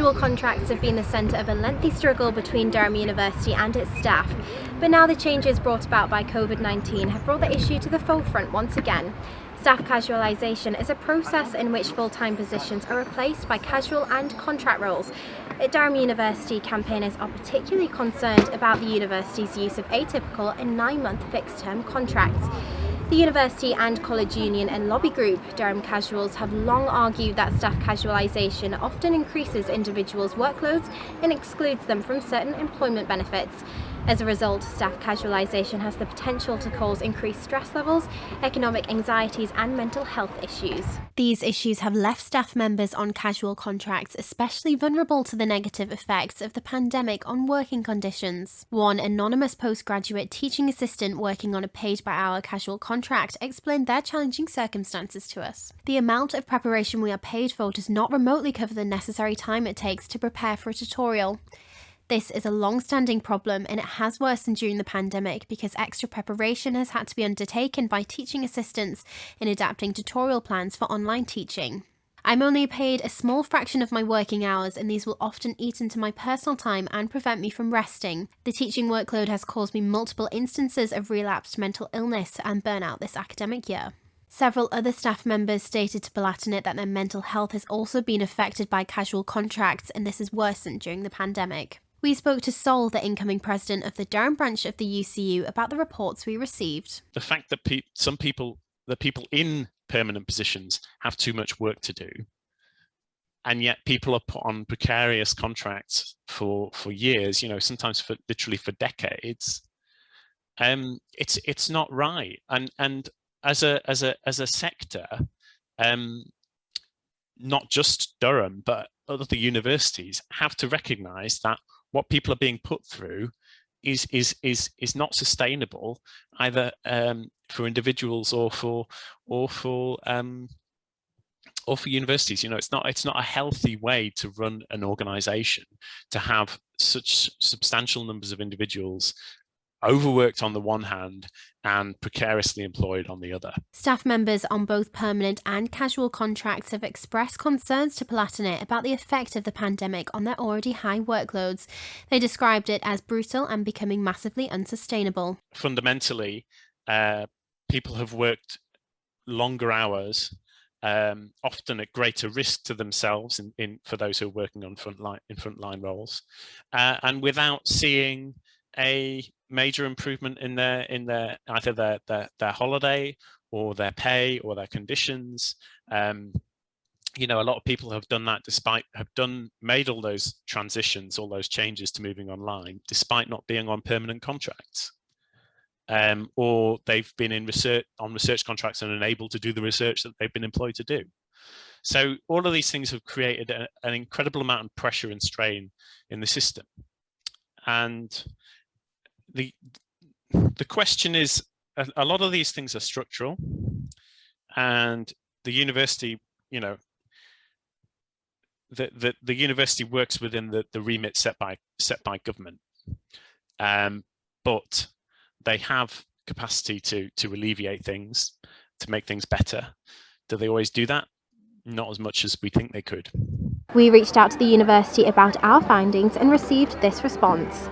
Casual contracts have been the centre of a lengthy struggle between Durham University and its staff, but now the changes brought about by COVID-19 have brought the issue to the forefront once again. Staff casualisation is a process in which full-time positions are replaced by casual and contract roles. At Durham University, campaigners are particularly concerned about the university's use of atypical and 9-month fixed-term contracts. The University and College Union and lobby group, Durham Casuals, have long argued that staff casualisation often increases individuals' workloads and excludes them from certain employment benefits. As a result, staff casualisation has the potential to cause increased stress levels, economic anxieties and mental health issues. These issues have left staff members on casual contracts especially vulnerable to the negative effects of the pandemic on working conditions. One anonymous postgraduate teaching assistant working on a paid-by-hour casual contract explained their challenging circumstances to us. The amount of preparation we are paid for does not remotely cover the necessary time it takes to prepare for a tutorial. This is a long-standing problem and it has worsened during the pandemic because extra preparation has had to be undertaken by teaching assistants in adapting tutorial plans for online teaching. I'm only paid a small fraction of my working hours and these will often eat into my personal time and prevent me from resting. The teaching workload has caused me multiple instances of relapsed mental illness and burnout this academic year. Several other staff members stated to Palatinate that their mental health has also been affected by casual contracts and this has worsened during the pandemic. We spoke to Sol, the incoming president of the Durham branch of the UCU, about the reports we received. The fact that the people in permanent positions have too much work to do, and yet people are put on precarious contracts for years, sometimes literally for decades. It's not right. And as a sector, not just Durham, but other universities have to recognise that what people are being put through is not sustainable either for individuals or for universities. It's not a healthy way to run an organisation to have such substantial numbers of individuals overworked on the one hand and precariously employed on the other. Staff members on both permanent and casual contracts have expressed concerns to Palatinate about the effect of the pandemic on their already high workloads. They described it as brutal and becoming massively unsustainable. Fundamentally, people have worked longer hours, often at greater risk to themselves for those who are working on frontline roles, and without seeing a major improvement in their either their holiday or their pay or their conditions. A lot of people have done that made all those transitions, all those changes to moving online, despite not being on permanent contracts, or they've been on research contracts and unable to do the research that they've been employed to do. So all of these things have created an incredible amount of pressure and strain in the system. And the question is, a lot of these things are structural, and the university, the university works within the remit set by government, but they have capacity to alleviate things, to make things better. Do they always do that? Not as much as we think they could. We reached out to the university about our findings and received this response.